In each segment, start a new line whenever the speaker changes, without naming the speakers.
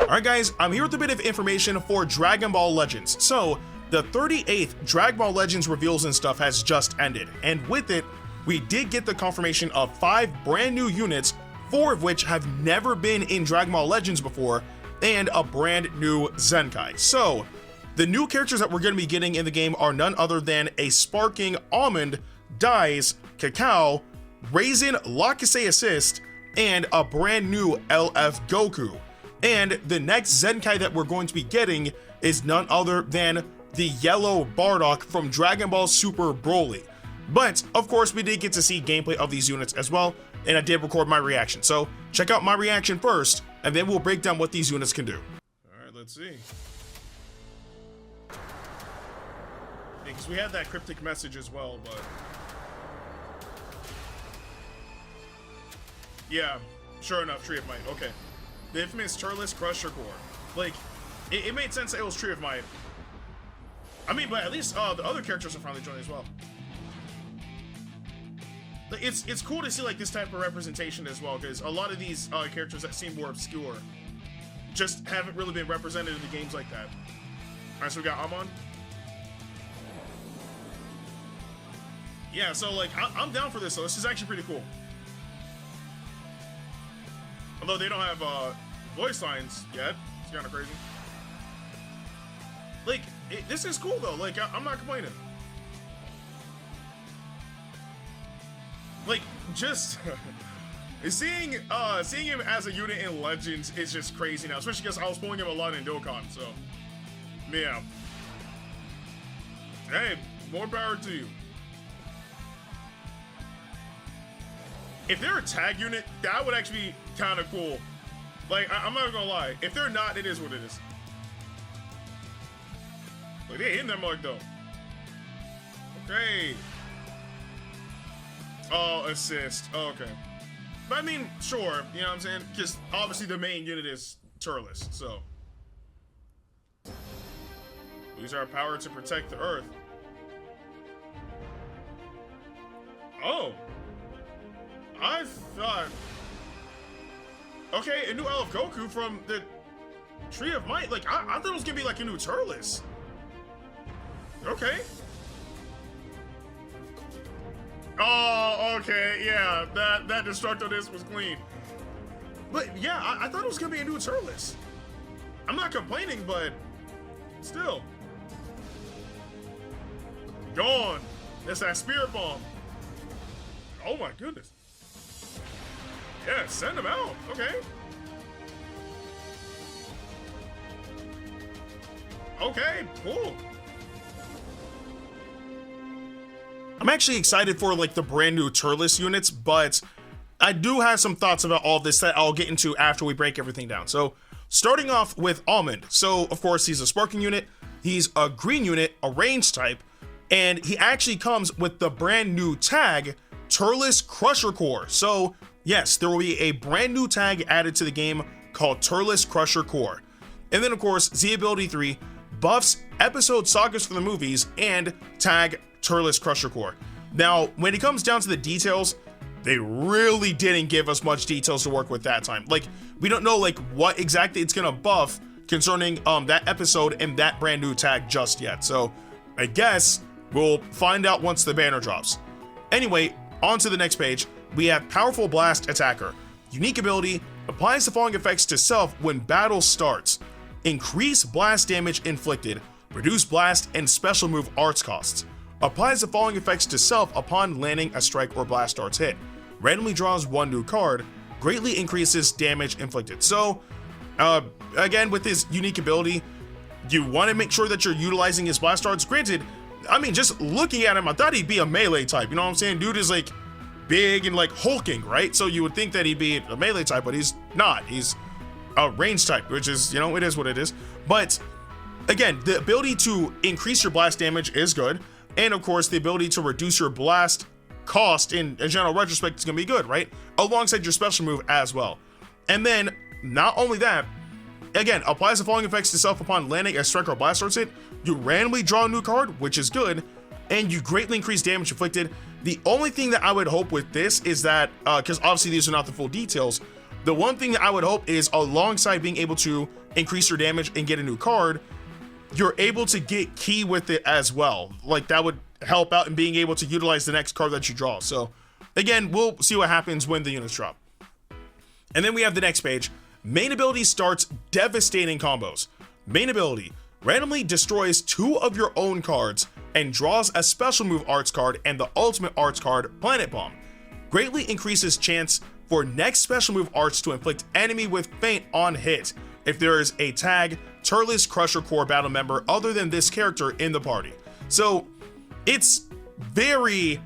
Alright guys, I'm here with a bit of information for Dragon Ball Legends. So, the 38th Dragon Ball Legends reveals and stuff has just ended, and with it, we did get the confirmation of 5 brand new units, 4 of which have never been in Dragon Ball Legends before, and a brand new Zenkai. So, the new characters that we're going to be getting in the game are none other than a sparking Amond, Daiz, Cacao, Rasin, Lakasei Assist, and a brand new LF Goku. And the next Zenkai that we're going to be getting is none other than the yellow Bardock from Dragon Ball Super Broly. But, of course, we did get to see gameplay of these units as well, and I did record my reaction. So, check out my reaction first, and then we'll break down what these units can do. Alright, let's see. Because we had that cryptic message as well, but... yeah, sure enough, Tree of Might, okay. The infamous Turles Crusher core. Like, it made sense that it was Tree of Might. I mean, but at least the other characters are finally joining as well. Like, it's cool to see like this type of representation as well, because a lot of these characters that seem more obscure just haven't really been represented in the games like that. Alright, so we got Amond. Yeah, so like, I'm down for this though. This is actually pretty cool. Although they don't have voice lines yet. It's kind of crazy. Like, this is cool though. Like, I'm not complaining. Like, just seeing him as a unit in Legends is just crazy now. Especially because I was pulling him a lot in Dokkan. So, yeah. Hey, more power to you. If they're a tag unit, that would actually be kind of cool. Like, I'm not gonna lie. If they're not, it is what it is. Like, they hitting that mark though. Okay. Oh, assist. Oh, okay. But I mean, sure. You know what I'm saying? Because obviously the main unit is Turles, so. Use our power to protect the Earth. Oh. I thought... okay, a new LF Goku from the Tree of Might. Like, I thought it was gonna be like a new Turles. Okay. Oh, okay, yeah. That Destructo Disc was clean. But yeah, I thought it was gonna be a new Turles. I'm not complaining, but still. Gone. That's that Spirit Bomb. Oh my goodness. Yeah, send him out. Okay. Okay, cool. I'm actually excited for like the brand new Turles units, but I do have some thoughts about all this that I'll get into after we break everything down. So, starting off with Almond. So, of course, he's a sparking unit. He's a green unit, a range type, and he actually comes with the brand new tag, Turles Crusher Core. So, yes, there will be a brand new tag added to the game called Turles Crusher Core. And then, of course, Z Ability 3 buffs episode sagas from the movies and tag Turles Crusher Core. Now, when it comes down to the details, they really didn't give us much details to work with that time. Like, we don't know like what exactly it's gonna buff concerning that episode and that brand new tag just yet. So, I guess we'll find out once the banner drops. Anyway, on to the next page. We have Powerful Blast Attacker. Unique ability, applies the following effects to self when battle starts. Increase blast damage inflicted, reduce blast and special move arts costs. Applies the following effects to self upon landing a strike or blast darts hit. Randomly draws 1 new card, greatly increases damage inflicted. So, again, with his unique ability, you want to make sure that you're utilizing his blast darts. Granted, I mean, just looking at him, I thought he'd be a melee type, you know what I'm saying? Dude is like big and like hulking, right? So you would think that he'd be a melee type, but he's not. He's a range type, which is, you know, it is what it is. But again, the ability to increase your blast damage is good. And of course, the ability to reduce your blast cost in general retrospect is gonna be good, right? Alongside your special move as well. And then, not only that, again, applies the following effects to self upon landing a strike or blast darts hit. You randomly draw a new card, which is good, and you greatly increase damage inflicted. The only thing that I would hope with this is that, because obviously these are not the full details, the one thing that I would hope is, alongside being able to increase your damage and get a new card, you're able to get key with it as well. Like, that would help out in being able to utilize the next card that you draw. So again, we'll see what happens when the units drop. And then we have the next page. Main ability starts devastating combos. Main ability randomly destroys 2 of your own cards and draws a special move arts card and the ultimate arts card, Planet Bomb. Greatly increases chance for next special move arts to inflict enemy with feint on hit if there is a tag Turles Crusher core battle member other than this character in the party. So it's very,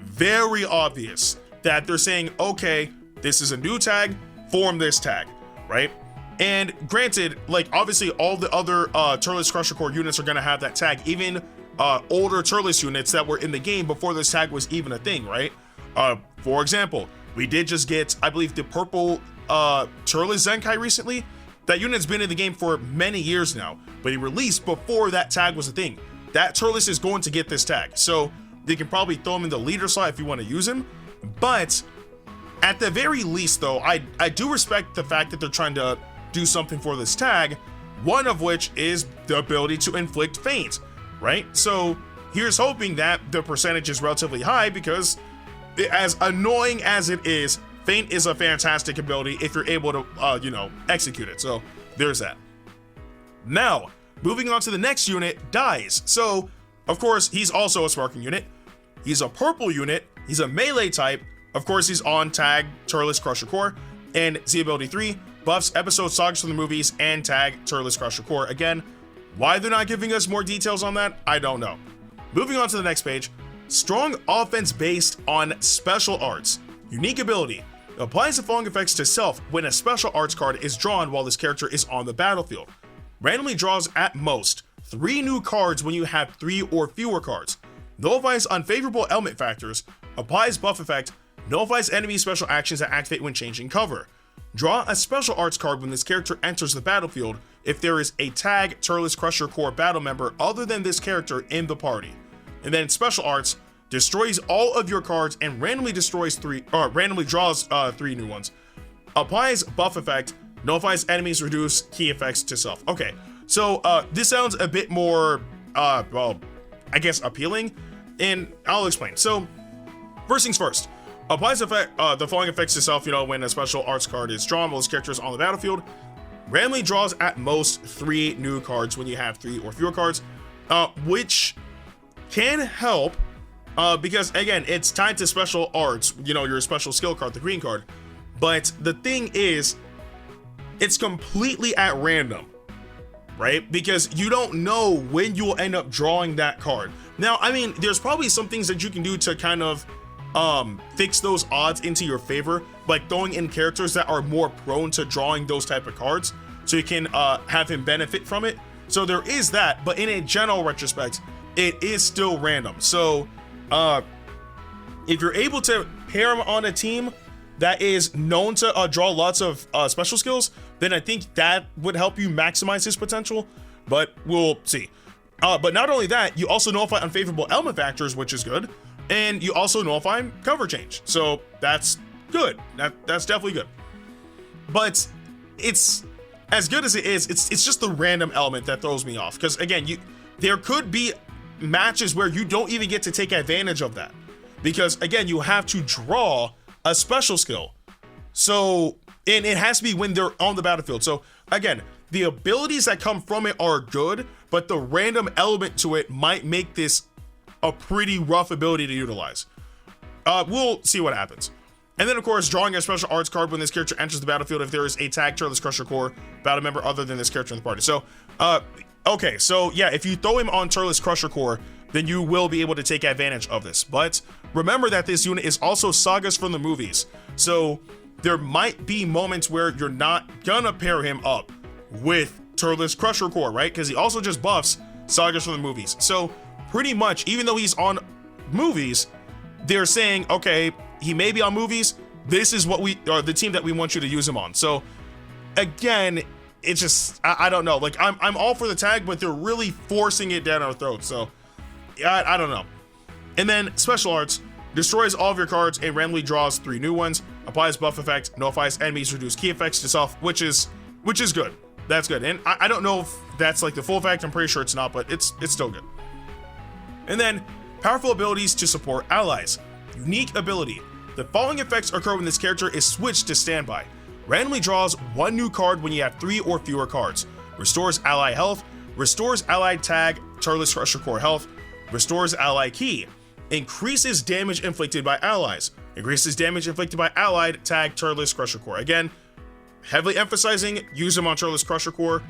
very obvious that they're saying, okay, this is a new tag, form this tag, right? And granted, like, obviously all the other Turles Crusher core units are going to have that tag, even older Turles units that were in the game before this tag was even a thing, right? For example, we did just get, I believe, the purple Turles Zenkai recently. That unit's been in the game for many years now, but he released before that tag was a thing. That Turles is going to get this tag, so they can probably throw him in the leader slot if you want to use him. But at the very least, though, I do respect the fact that they're trying to do something for this tag, one of which is the ability to inflict feint, right? So here's hoping that the percentage is relatively high, because as annoying as it is, feint is a fantastic ability if you're able to, execute it. So there's that. Now, moving on to the next unit, Daiz. So, of course, he's also a sparking unit. He's a purple unit. He's a melee type. Of course, he's on tag Turles Crusher core. And Z ability 3, buffs episode sagas from the movies and tag Turles Crusher core. Again, why they're not giving us more details on that, I don't know. Moving on to the next page, strong offense based on special arts. Unique ability. Applies the following effects to self when a special arts card is drawn while this character is on the battlefield. Randomly draws at most 3 new cards when you have 3 or fewer cards. Nullifies unfavorable element factors. Applies buff effect. Nullifies enemy special actions that activate when changing cover. Draw a special arts card when this character enters the battlefield if there is a tag Turles Crusher core battle member other than this character in the party. And then special arts, destroys all of your cards and randomly draws 3 new ones. Applies buff effect, nullifies enemies, reduce key effects to self. Okay, so this sounds a bit more, well, I guess appealing, and I'll explain. So first things first, applies the following effects to self, when a special arts card is drawn while this character is on the battlefield. Randomly draws at most 3 new cards when you have 3 or fewer cards, which can help. Because again, it's tied to special arts, your special skill card, the green card. But the thing is, it's completely at random, right? Because you don't know when you will end up drawing that card. Now, I mean, there's probably some things that you can do to kind of fix those odds into your favor, like throwing in characters that are more prone to drawing those type of cards, so you can have him benefit from it. So there is that, but in a general retrospect, it is still random. So if you're able to pair him on a team that is known to draw lots of special skills, then I think that would help you maximize his potential, but we'll see. But not only that, you also nullify unfavorable element factors, which is good, and you also nullify cover change, so that's good. That's definitely good. But it's as good as it is, it's just the random element that throws me off, because again, there could be matches where you don't even get to take advantage of that, because again, you have to draw a special skill, so and it has to be when they're on the battlefield. So again, the abilities that come from it are good, but the random element to it might make this a pretty rough ability to utilize. We'll see what happens. And then of course, drawing a special arts card when this character enters the battlefield if there is a tag Turles Crusher core battle member other than this character in the party. So okay, so yeah, if you throw him on Turles Crusher core, then you will be able to take advantage of this. But remember that this unit is also sagas from the movies, so there might be moments where you're not gonna pair him up with Turles Crusher core, right? Because he also just buffs sagas from the movies. So pretty much, even though he's on movies, they're saying, okay, he may be on movies, this is what the team that we want you to use him on. So again, it's just, I don't know, like I'm all for the tag, but they're really forcing it down our throats. So I don't know. And then special arts, destroys all of your cards and randomly draws 3 new ones, applies buff effect, nullifies enemies, reduce key effects to self, which is good. That's good. And I don't know if that's like the full effect. I'm pretty sure it's not, but it's still good. And then powerful abilities to support allies. Unique ability. The following effects occur when this character is switched to standby. Randomly draws one new card when you have 3 or fewer cards. Restores ally health. Restores allied tag Turles Crusher core health. Restores ally key. Increases damage inflicted by allies. Increases damage inflicted by allied tag Turles Crusher core. Again, heavily emphasizing use them on Turles Crusher core.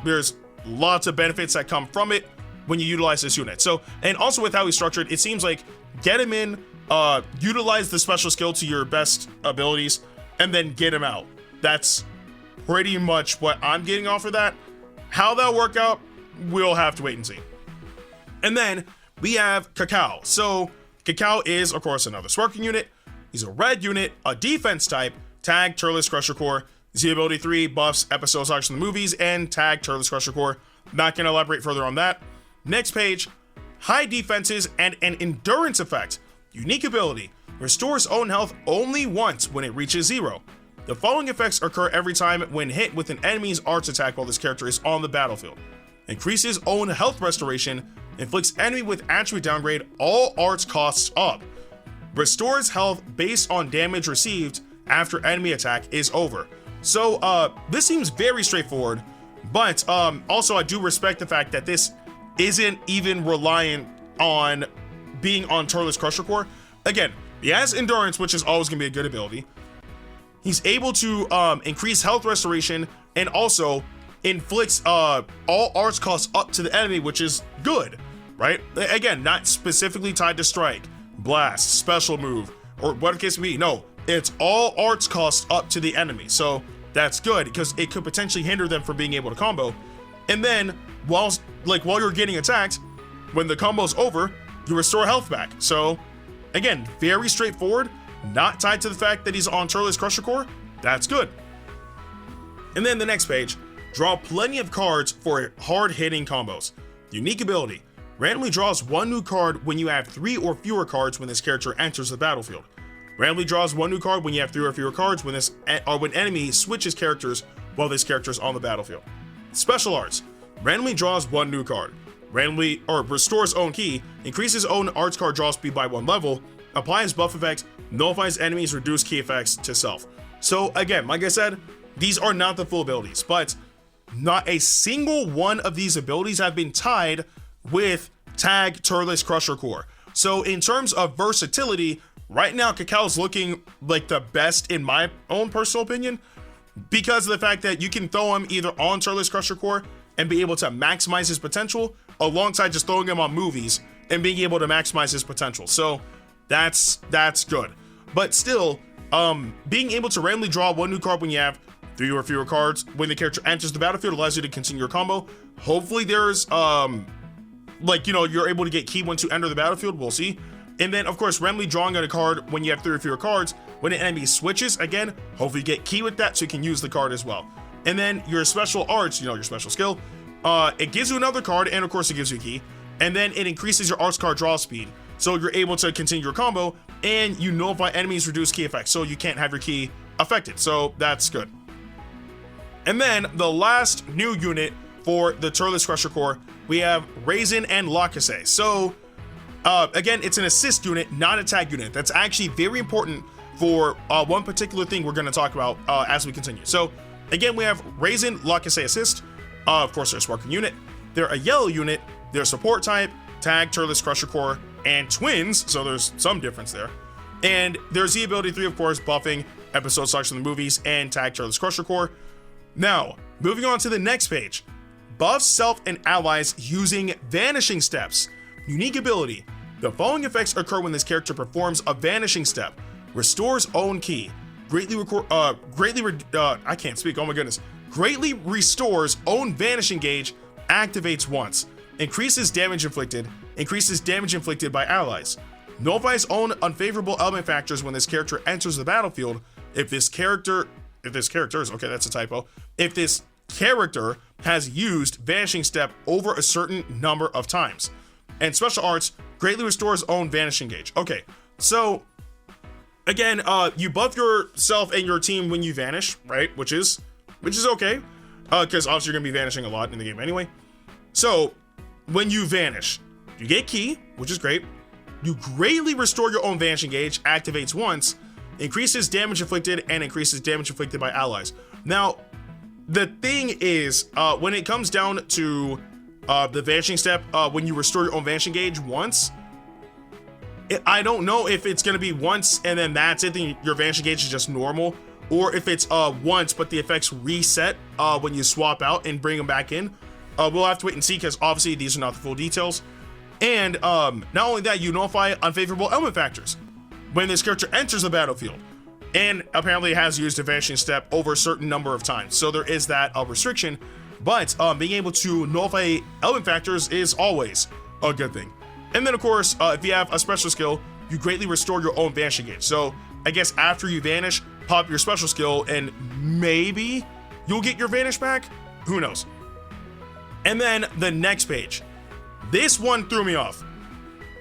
There's lots of benefits that come from it when you utilize this unit. So, and also with how he's structured, it seems like get him in, utilize the special skill to your best abilities, and then get him out. That's pretty much what I'm getting off of that. How that'll work out, we'll have to wait and see. And then we have Cacao. So Cacao is, of course, another sparking unit. He's a red unit, a defense type, tag Turles Crusher core, Z ability 3, buffs episodes action in the movies, and tag Turles Crusher core. Not going to elaborate further on that. Next page, high defenses and an endurance effect. Unique ability, restores own health only once when it reaches 0. The following effects occur every time when hit with an enemy's arts attack while this character is on the battlefield. Increases own health restoration, inflicts enemy with attribute downgrade, all arts costs up. Restores health based on damage received after enemy attack is over. So this seems very straightforward, but also I do respect the fact that this isn't even reliant on being on Turles Crusher core. Again, he has endurance, which is always going to be a good ability. He's able to increase health restoration and also inflicts all arts costs up to the enemy, which is good, right? Again, not specifically tied to strike, blast, special move, or what the case may be. No, it's all arts costs up to the enemy. So that's good because it could potentially hinder them from being able to combo. And then while you're getting attacked, when the combo's over, you restore health back. So again, very straightforward, not tied to the fact that he's on Turles Crusher core. That's good. And then the next page, draw plenty of cards for hard-hitting combos. Unique ability, randomly draws one new card when you have 3 or fewer cards when this character enters the battlefield. Randomly draws one new card when you have 3 or fewer cards when enemy switches characters while this character is on the battlefield. Special arts, randomly draws one new card. Randomly restores own key, increases own arts card draw speed by 1 level, applies buff effect, nullifies enemies, reduce key effects to self. So again, like I said, these are not the full abilities, but not a single one of these abilities have been tied with tag Turles Crusher core. So in terms of versatility, right now Cacao's looking like the best in my own personal opinion because of the fact that you can throw him either on Turles Crusher core and be able to maximize his potential alongside just throwing him on movies and being able to maximize his potential. So that's good. But still, being able to randomly draw one new card when you have 3 or fewer cards when the character enters the battlefield allows you to continue your combo. Hopefully there's you're able to get key once you enter the battlefield. We'll see. And then of course randomly drawing on a card when you have 3 or fewer cards when an enemy switches, again, hopefully you get key with that so you can use the card as well. And then your special arts, your special skill, it gives you another card and of course it gives you a key, and then it increases your arts card draw speed so you're able to continue your combo, and you nullify enemies, reduce key effects so you can't have your key affected. So that's good. And then the last new unit for the Turles Crusher core, we have Rasin and Lakasei. So again, it's an assist unit, not a tag unit. That's actually very important for one particular thing we're going to talk about as we continue. So again, we have Rasin, Lakasei assist. Of course, they're a sparking unit. They're a yellow unit. They're support type, tag Turles Crusher core, and twins. So there's some difference there. And there's the ability 3, of course, buffing episode selection in the movies and tag Turles Crusher core. Now, moving on to the next page. Buff self and allies using vanishing steps. Unique ability. The following effects occur when this character performs a vanishing step. Restores own key. Greatly restores own vanishing gauge. Activates once. Increases damage inflicted. Increases damage inflicted by allies. Nullifies own unfavorable element factors when this character enters the battlefield. If this character has used Vanishing Step over a certain number of times. And special arts, greatly restores own Vanishing Gauge. Okay, so Again, you buff yourself and your team when you vanish, right? Which is okay, because obviously you're gonna be vanishing a lot in the game anyway. So when you vanish, you get ki, which is great. You greatly restore your own vanishing gauge, activates once, increases damage inflicted, and increases damage inflicted by allies. Now, the thing is, when it comes down to the vanishing step, when you restore your own vanishing gauge once, I don't know if it's going to be once and then that's it, then your vanishing gauge is just normal, or if it's once but the effects reset when you swap out and bring them back in. We'll have to wait and see, because obviously these are not the full details. And not only that, you nullify unfavorable element factors when this character enters the battlefield, and apparently has used a vanishing step over a certain number of times, so there is that restriction. But being able to nullify element factors is always a good thing. And then of course, if you have a special skill, you greatly restore your own vanishing gauge. So I guess after you vanish, pop your special skill and maybe you'll get your vanish back, who knows. And then the next page, this one threw me off.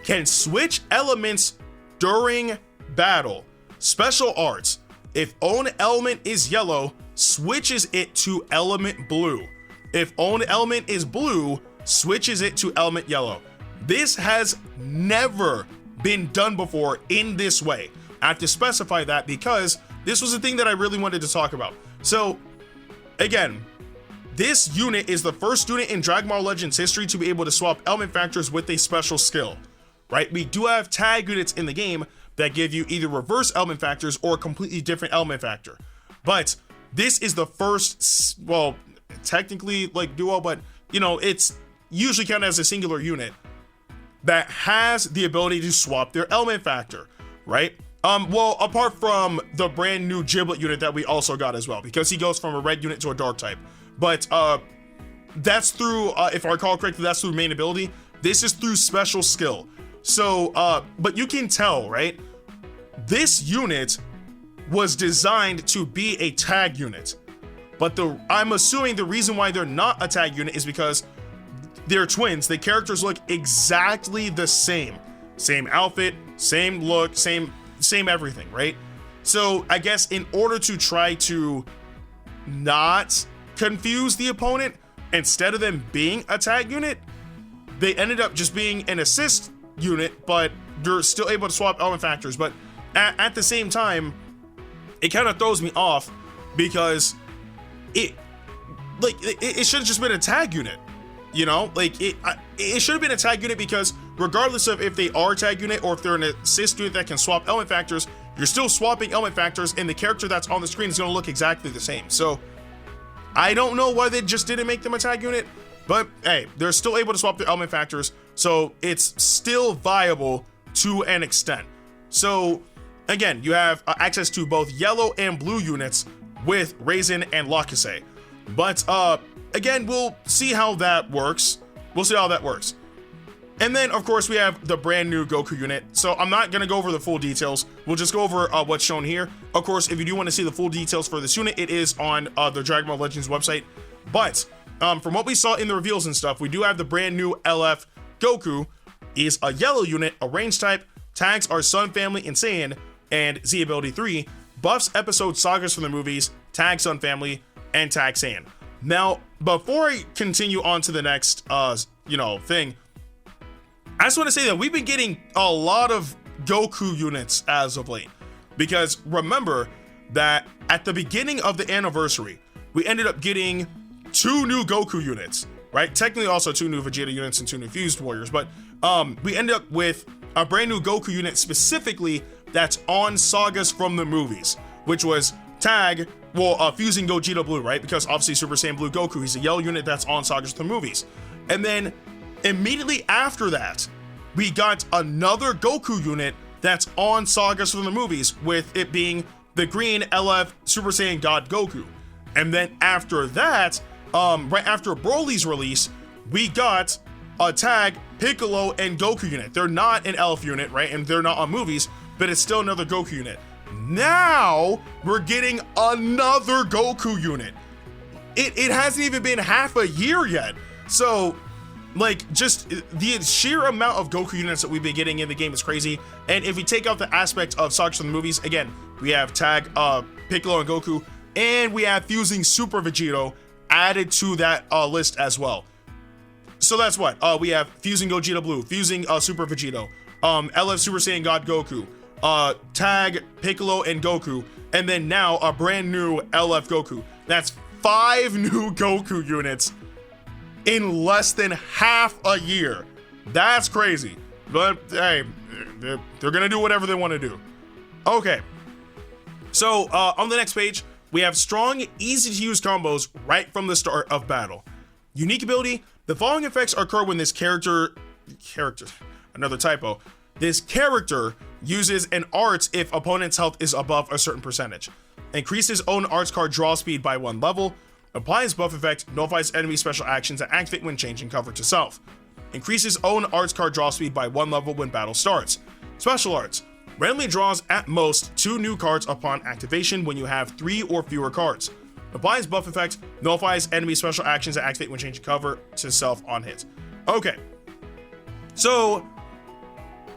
Can switch elements during battle. Special arts. If own element is yellow, switches it to element blue. If own element is blue, switches it to element yellow. This has never been done before in this way. I have to specify that because this was the thing that I really wanted to talk about. So again, this unit is the first unit in Dragon Ball Legends history to be able to swap element factors with a special skill, right? We do have tag units in the game that give you either reverse element factors or a completely different element factor. But this is the first, well, technically like duo, but you know, it's usually counted as a singular unit that has the ability to swap their element factor, right? Well, apart from the brand new Giblet unit that we also got as well, because he goes from a red unit to a dark type. But that's through, if I recall correctly, that's through main ability. This is through special skill. So, but you can tell, right? This unit was designed to be a tag unit. But I'm assuming the reason why they're not a tag unit is because they're twins. The characters look exactly the same. Same outfit, same look, same everything, right? So I guess in order to try to not confuse the opponent, instead of them being a tag unit, they ended up just being an assist unit, but you're still able to swap element factors. But at the same time, it kind of throws me off because it should have just been a tag unit. You know, like it should have been a tag unit, because regardless of if they are a tag unit or if they're an assist unit that can swap element factors, you're still swapping element factors and the character that's on the screen is going to look exactly the same. So I don't know why they just didn't make them a tag unit, but hey, they're still able to swap their element factors, so it's still viable to an extent. So again, you have access to both yellow and blue units with Rasin and Lakasei. But again, we'll see how that works. And then of course we have the brand new Goku unit. So I'm not gonna go over the full details. We'll just go over what's shown here. Of course, if you do want to see the full details for this unit, it is on the Dragon Ball Legends website. But from what we saw in the reveals and stuff, we do have the brand new LF Goku. Is a yellow unit, a range type. Tags are Sun, Family, and Saiyan, and Z ability 3. Buffs episode sagas from the movies, tag Sun Family, and tag Saiyan. Now, before I continue on to the next thing, I just want to say that we've been getting a lot of Goku units as of late, because remember that at the beginning of the anniversary, we ended up getting 2 new Goku units, right? Technically also 2 new Vegeta units and 2 new Fused Warriors, but we ended up with a brand new Goku unit specifically that's on sagas from the movies, which was tag, fusing Gogeta Blue, right? Because obviously Super Saiyan Blue Goku, he's a yellow unit that's on sagas from the movies. And then immediately after that, we got another Goku unit that's on sagas from the movies, with it being the green LF Super Saiyan God Goku. And then after that, right after Broly's release, we got a tag Piccolo and Goku unit. They're not an LF unit, right? And they're not on movies, but it's still another Goku unit. Now we're getting another Goku unit. It hasn't even been half a year yet. So Like, just the sheer amount of Goku units that we've been getting in the game is crazy. And if we take out the aspect of sagas from the movies, again, we have Tag, Piccolo, and Goku, and we have fusing Super Vegito added to that list as well. So that's what we have: fusing Gogeta Blue, fusing Super Vegito, LF Super Saiyan God Goku, Tag, Piccolo, and Goku, and then now a brand new LF Goku. That's 5 new Goku units in less than half a year. That's crazy. But hey, they're gonna do whatever they want to do. Okay. So on the next page, we have strong, easy to use combos right from the start of battle. Unique ability: the following effects occur when this another typo. This character uses an art if opponent's health is above a certain percentage. Increases own arts card draw speed by 1 level. Applies buff effect, nullifies enemy special actions that activate when changing cover to self. Increases own arts card draw speed by 1 level when battle starts. Special arts: randomly draws at most 2 new cards upon activation when you have 3 or fewer cards. Applies buff effect, nullifies enemy special actions that activate when changing cover to self on hit. Okay, so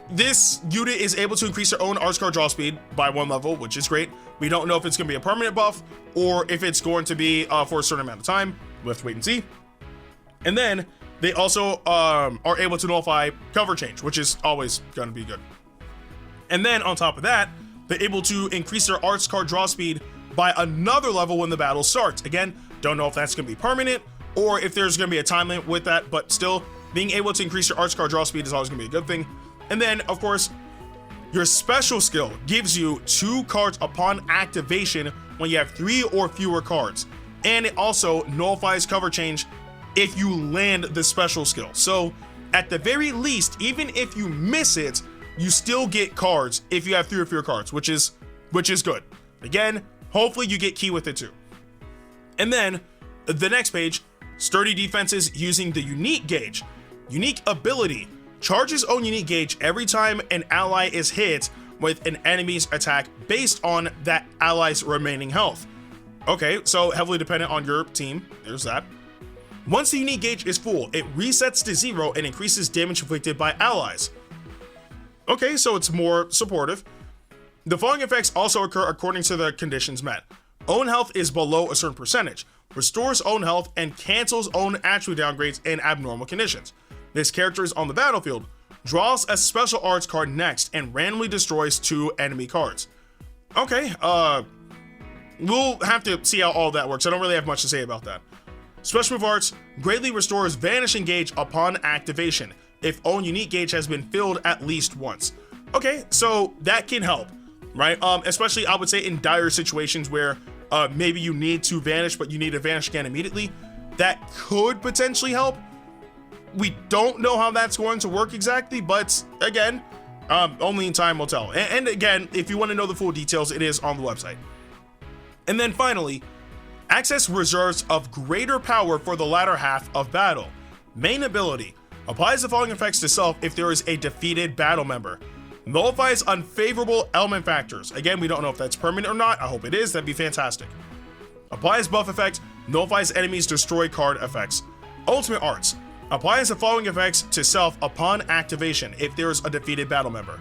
this unit is able to increase their own arts card draw speed by 1 level, which is great. We don't know if it's going to be a permanent buff or if it's going to be for a certain amount of time. We'll have to wait and see. And then they also are able to nullify cover change, which is always going to be good. And then on top of that, they're able to increase their arts card draw speed by another level when the battle starts. Again, don't know if that's going to be permanent or if there's going to be a time limit with that, but still, being able to increase your arts card draw speed is always going to be a good thing. And then, of course, your special skill gives you 2 cards upon activation when you have 3 or fewer cards. And it also nullifies cover change if you land the special skill. So at the very least, even if you miss it, you still get cards if you have 3 or fewer cards, which is good. Again, hopefully you get key with it too. And then the next page, sturdy defenses using the unique gauge. Unique ability: charges own unique gauge every time an ally is hit with an enemy's attack based on that ally's remaining health. Okay, so heavily dependent on your team. There's that. Once the unique gauge is full, it resets to 0 and increases damage inflicted by allies. Okay, so it's more supportive. The following effects also occur according to the conditions met. Own health is below a certain percentage, restores own health, and cancels own attribute downgrades in abnormal conditions. This character is on the battlefield, draws a special arts card next, and randomly destroys 2 enemy cards. Okay, we'll have to see how all that works. I don't really have much to say about that. Special move arts: greatly restores vanishing gauge upon activation if own unique gauge has been filled at least once. Okay, so that can help, right? Especially I would say in dire situations where maybe you need to vanish, but you need to vanish again immediately. That could potentially help. We don't know how that's going to work exactly, but again, only in time will tell. And again, if you want to know the full details, it is on the website. And then finally, access reserves of greater power for the latter half of battle. Main ability: applies the following effects to self if there is a defeated battle member. Nullifies unfavorable element factors. Again, we don't know if that's permanent or not. I hope it is. That'd be fantastic. Applies buff effect. Nullifies enemies' destroy card effects. Ultimate arts: applies the following effects to self upon activation if there is a defeated battle member.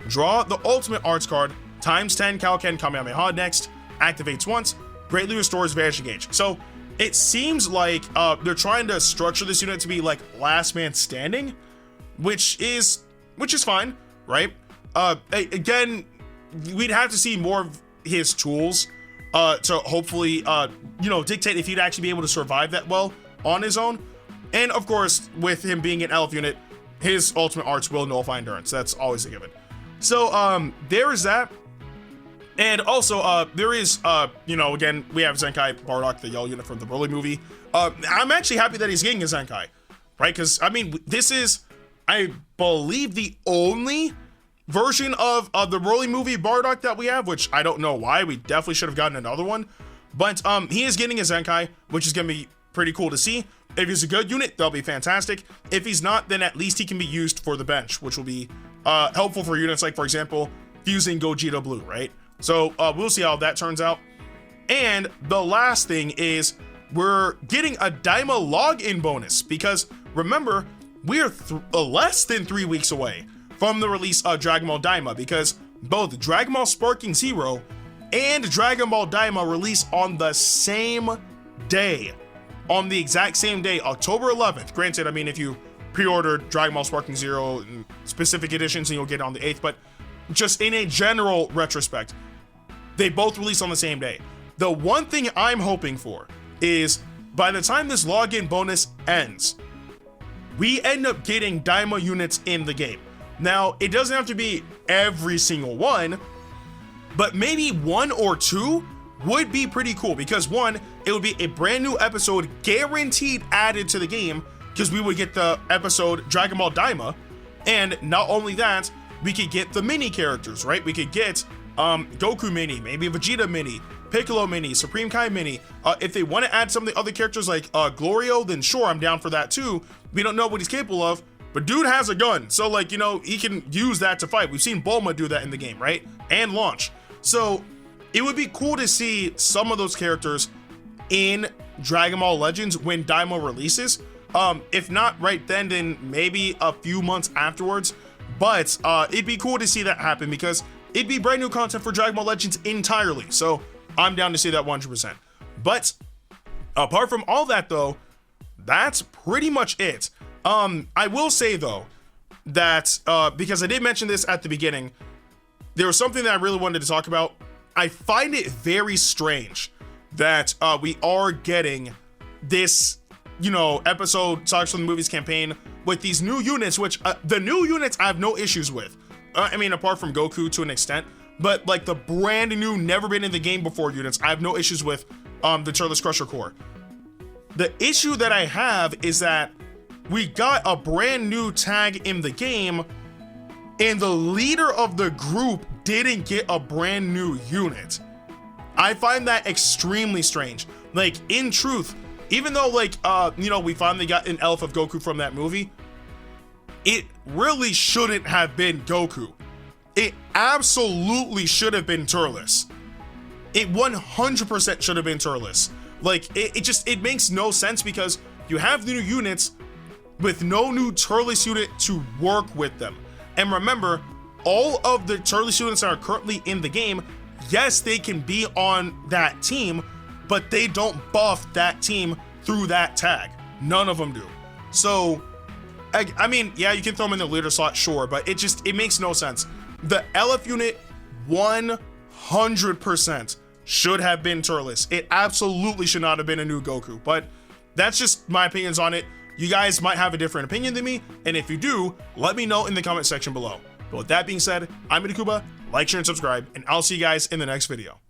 Draw the ultimate arts card, times 10 Kaioken Kamehameha next, activates once, greatly restores vanishing gauge. So it seems like they're trying to structure this unit to be like last man standing, which is fine, right? Again, we'd have to see more of his tools to hopefully dictate if he'd actually be able to survive that well on his own. And of course, with him being an elf unit, his ultimate arts will nullify endurance. That's always a given. So there is that. And also there is again, we have Zenkai Bardock, the yellow unit from the Broly movie. I'm actually happy that he's getting a Zenkai, right? Because I mean, this is, I believe, the only version of the Broly movie Bardock that we have, which I don't know why. We definitely should have gotten another one. But he is getting a Zenkai, which is gonna be pretty cool to see. If he's a good unit, that'll be fantastic. If he's not, then at least he can be used for the bench, which will be helpful for units like, for example, fusing Gogeta Blue, right? So we'll see how that turns out. And the last thing is we're getting a Daima login bonus, because remember, we're less than 3 weeks away from the release of Dragon Ball Daima, because both Dragon Ball Sparking Zero and Dragon Ball Daima release on the same day, on the exact same day, October 11th. Granted, I mean, if you pre-ordered Dragon Ball Sparking Zero in specific editions, and you'll get it on the 8th, but just in a general retrospect, they both release on the same day. The one thing I'm hoping for is by the time this login bonus ends, we end up getting Daima units in the game. Now, it doesn't have to be every single one, but maybe 1 or 2 would be pretty cool, because 1, it would be a brand new episode guaranteed added to the game, because we would get the episode Dragon Ball Daima, and not only that, we could get the mini characters, right? We could get Goku mini, maybe Vegeta mini, Piccolo mini, Supreme Kai mini. If they want to add some of the other characters like Glorio, then sure, I'm down for that too. We don't know what he's capable of, but dude has a gun, so like, you know, he can use that to fight. We've seen Bulma do that in the game, right? And launch. So it would be cool to see some of those characters in Dragon Ball Legends when Daima releases. If not right then maybe a few months afterwards. But it'd be cool to see that happen, because it'd be brand new content for Dragon Ball Legends entirely. So I'm down to see that 100%. But apart from all that though, that's pretty much it. I will say though that because I did mention this at the beginning, there was something that I really wanted to talk about. I find it very strange that we are getting this, you know, episode Sagas from the Movies campaign with these new units, which the new units I have no issues with. I mean, apart from Goku to an extent, but like the brand new, never been in the game before units, I have no issues with the Turles Crusher core. The issue that I have is that we got a brand new tag in the game, and the leader of the group didn't get a brand new unit. I find that extremely strange. Like, in truth, even though like you know, we finally got an elf of Goku from that movie, it really shouldn't have been Goku. It absolutely should have been Turles. It 100% should have been Turles. Like, it makes no sense, because you have new units with no new Turles unit to work with them. And remember, all of the Turles units that are currently in the game, yes, they can be on that team, but they don't buff that team through that tag. None of them do. So, I mean, yeah, you can throw them in the leader slot, sure, but it makes no sense. The LF unit 100% should have been Turles. It absolutely should not have been a new Goku, but that's just my opinions on it. You guys might have a different opinion than me, and if you do, let me know in the comment section below. But with that being said, I'm Ndukauba, like, share, and subscribe, and I'll see you guys in the next video.